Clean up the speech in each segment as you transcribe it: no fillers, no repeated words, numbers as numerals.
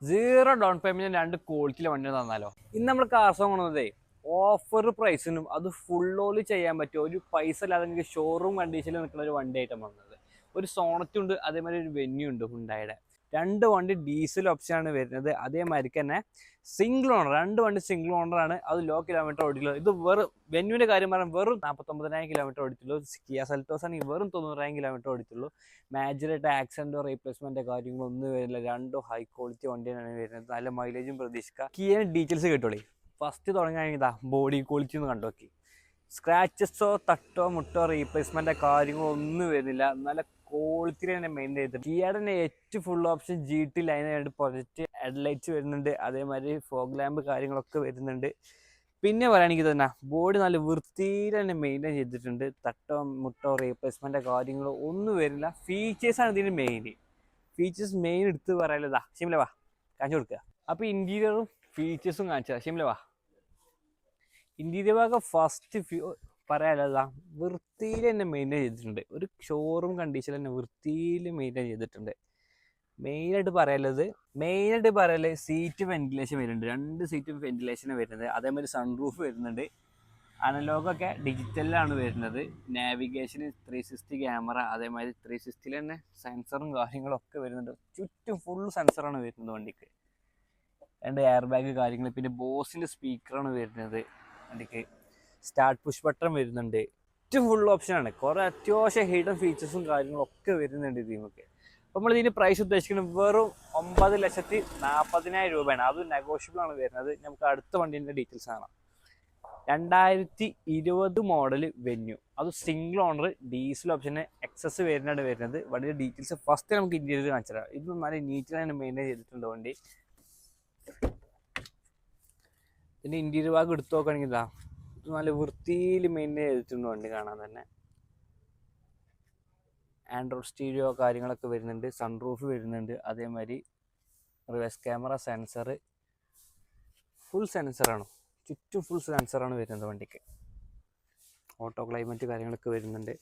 Zero down payment 2 ക്വാളിറ്റിയിലെ വണ്ടി തന്നാലോ? ഇന്ന് നമ്മൾ കാർസ് കൊണ്ടുവന്നതേ ഓഫർ പ്രൈസിനും അത് ഫുൾ ഓൾ ചെയ്യാൻ പറ്റും. ഒരു പൈസ ഇല്ലാതെ നിങ്ങൾക്ക് ഷോറൂം കണ്ടീഷനിൽ നിൽക്കുന്ന ഒരു വണ്ടി ആയിട്ട് വന്നത്. ഒരു സോണറ്റും ഉണ്ട്, അതേമാതിരി ഒരു വെന്യൂ ഉണ്ട് ഹുണ്ടായുടെ. രണ്ട് വണ്ടി ഡീസൽ ഓപ്ഷനാണ് വരുന്നത്. അതേമാതിരി തന്നെ സിംഗിൾ ഓണർ, രണ്ട് വണ്ടി സിംഗിൾ ഓണറാണ്. അത് ലോ കിലോമീറ്റർ ഓടിക്കുള്ളൂ. ഇത് വെറും വെന്യൂവിൻ്റെ കാര്യം പറഞ്ഞാൽ വെറും 49,000 കിലോമീറ്റർ ഓടിച്ചുള്ളൂ. കിയ സെൽറ്റോസ് ആണെങ്കിൽ വെറും 90,000 കിലോമീറ്റർ ഓടിച്ചുള്ളൂ. മേജറായിട്ട് ആക്സിഡൻറ്റോ റീപ്ലേസ്മെൻറ്റോ കാര്യങ്ങളൊന്നും വരില്ല. രണ്ടും ഹൈ ക്വാളിറ്റി വണ്ടിയാണ് വരുന്നത്. നല്ല മൈലേജും പ്രതീക്ഷിക്കുക. കിയന് ഡീറ്റെയിൽസ് കിട്ടുള്ളൂ. ഫസ്റ്റ് തുടങ്ങുകയാണെങ്കിൽ ഇതാ ബോഡി ക്വാളിറ്റി ഒന്ന് കണ്ടു നോക്കി. സ്ക്രാച്ചസോ തട്ടോ മുട്ടോ റീപ്ലേസ്മെൻറ്റോ കാര്യങ്ങളോ ഒന്നും വരുന്നില്ല. നല്ല ക്വാളിറ്റി തന്നെ മെയിൻറ്റെയിൻ ചെയ്തിട്ട് കിയയുടെ തന്നെ ഏറ്റവും ഫുൾ ഓപ്ഷൻ GT ലൈനായിട്ട് പ്രൊജക്റ്റ് ഹെഡ്ലൈറ്റ്സ് വരുന്നുണ്ട്. അതേമാതിരി ഫോഗ് ലാമ്പ് കാര്യങ്ങളൊക്കെ വരുന്നുണ്ട്. പിന്നെ പറയുകയാണെങ്കിൽ തന്നെ ബോഡി നല്ല വൃത്തിയിൽ തന്നെ മെയിൻറ്റെയിൻ ചെയ്തിട്ടുണ്ട്. തട്ടോ മുട്ടോ റീപ്ലേസ്മെൻറ്റോ കാര്യങ്ങളോ ഒന്നും വരില്ല. ഫീച്ചേഴ്സാണ് ഇതിന് മെയിൻ. ഫീച്ചേഴ്സ് മെയിൻ എടുത്ത് പറയാനുള്ളതാ. ഷിംല വാ കാണിച്ചു കൊടുക്കുക. അപ്പോൾ ഇൻറ്റീരിയറും ഫീച്ചേഴ്സും കാണിച്ചതാ. ഷിംല വാ. ഇന്റീരിയർ ഭാഗം ഫസ്റ്റ് പറയാനുള്ളതാ വൃത്തിയിൽ തന്നെ മെയിൻറ്റെയിൻ ചെയ്തിട്ടുണ്ട്. ഒരു ഷോറൂം കണ്ടീഷനിൽ തന്നെ വൃത്തിയിൽ മെയിൻറ്റെയിൻ ചെയ്തിട്ടുണ്ട്. മെയിനായിട്ട് പറയാനുള്ളത് സീറ്റ് വെന്റിലേഷൻ വരുന്നുണ്ട്. 2 സീറ്റ് വെന്റിലേഷൻ വരുന്നത്. അതേമാതിരി സൺറൂഫ് വരുന്നുണ്ട്. അനലോഗൊക്കെ ഡിജിറ്റലിലാണ് വരുന്നത്. നാവിഗേഷന് 360 ക്യാമറ, അതേമാതിരി 360 തന്നെ സെൻസറും കാര്യങ്ങളും ഒക്കെ വരുന്നുണ്ട്. ചുറ്റും ഫുൾ സെൻസറാണ് വരുന്നത് വണ്ടിക്ക്. 2 എയർ ബാഗ് കാര്യങ്ങൾ, പിന്നെ ബോസിൻ്റെ സ്പീക്കറാണ് വരുന്നത് വണ്ടിക്ക്. സ്റ്റാർട്ട് പുഷ് ബട്ടൺ വരുന്നുണ്ട്. ഏറ്റവും ഫുൾ ഓപ്ഷനാണ്. കുറേ അത്യാവശ്യം ഹിഡൻ ഫീച്ചേഴ്സും കാര്യങ്ങളൊക്കെ വരുന്നുണ്ട് ഇതിനൊക്കെ. അപ്പോൾ നമ്മൾ ഇതിന് പ്രൈസ് ഉദ്ദേശിക്കുന്നത് വെറും 9,40,000 രൂപയാണ്. അത് നെഗോഷ്യബിൾ ആണ് വരുന്നത്. നമുക്ക് അടുത്ത വണ്ടീൻ്റെ ഡീറ്റെയിൽസ് കാണാം. 2020 മോഡൽ വെന്യൂ, അത് സിംഗിൾ ഓണർ ഡീസൽ ഓപ്ഷന് എക്സസ് വരുന്നത്. വണ്ടിയുടെ ഡീറ്റെയിൽസ് ഫസ്റ്റ് നമുക്ക് ഇന്റീരിയർ കാണിച്ചു തരാം. ഇത് നല്ല നീറ്റിൽ തന്നെ മെയിൻറ്റെയിൻ ചെയ്തിട്ടുണ്ട് വണ്ടി. ഇതിൻ്റെ ഇൻറ്റീരിയർ ഭാഗം എടുത്തു നോക്കുകയാണെങ്കിൽ ഇതാ ഇത് നല്ല വൃത്തിയിൽ മെയിൻറ്റെയിൻ ചെയ്തിട്ടുണ്ട് വണ്ടി കാണാൻ തന്നെ. ആൻഡ്രോയിഡ് സ്റ്റീരിയോ കാര്യങ്ങളൊക്കെ വരുന്നുണ്ട്. സൺറൂഫ് വരുന്നുണ്ട്. അതേമാതിരി റിവേഴ്സ് ക്യാമറ, സെൻസർ, ഫുൾ സെൻസറാണ്. ചുറ്റും ഫുൾ സെൻസറാണ് വരുന്നത് വണ്ടിക്ക്. ഓട്ടോ ക്ലൈമറ്റ് കാര്യങ്ങളൊക്കെ വരുന്നുണ്ട്.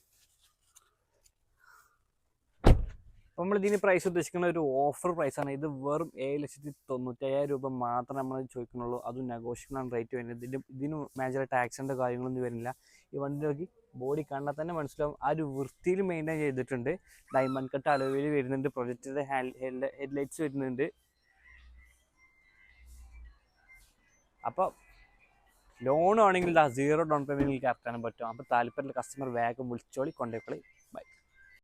അപ്പോൾ നമ്മൾ ഇതിന് പ്രൈസ് ഉദ്ദേശിക്കുന്ന ഒരു ഓഫർ പ്രൈസാണ്. ഇത് വെറും 7,95,000 രൂപ മാത്രമേ നമ്മൾ ചോദിക്കുന്നുള്ളൂ. അതും നെഗോഷ്യബിളാണ് റേറ്റ് വരുന്നത്. ഇതിന് മേജർ ടാക്സിൻ്റെ കാര്യങ്ങളൊന്നും വരുന്നില്ല. ഈ വണ്ടിയിലേക്ക് ബോഡി കണ്ടാൽ തന്നെ മനസ്സിലാവും. ആ ഒരു വൃത്തിയിൽ മെയിൻറ്റെയിൻ ചെയ്തിട്ടുണ്ട്. ഡയമണ്ട് കട്ട് അലോയിൽ വരുന്നുണ്ട്. പ്രൊജക്റ്റഡ് ഹെഡ്ലൈറ്റ്സ് വരുന്നുണ്ട്. അപ്പോൾ ലോൺ ആണെങ്കിൽ 0 ഡൗൺ പേയ്മെൻറ്റിൽ ഇറക്കാനും പറ്റും. അപ്പോൾ താല്പര്യമുള്ള കസ്റ്റമർ വേഗം വിളിച്ചോളി, കൊണ്ടുപോയി.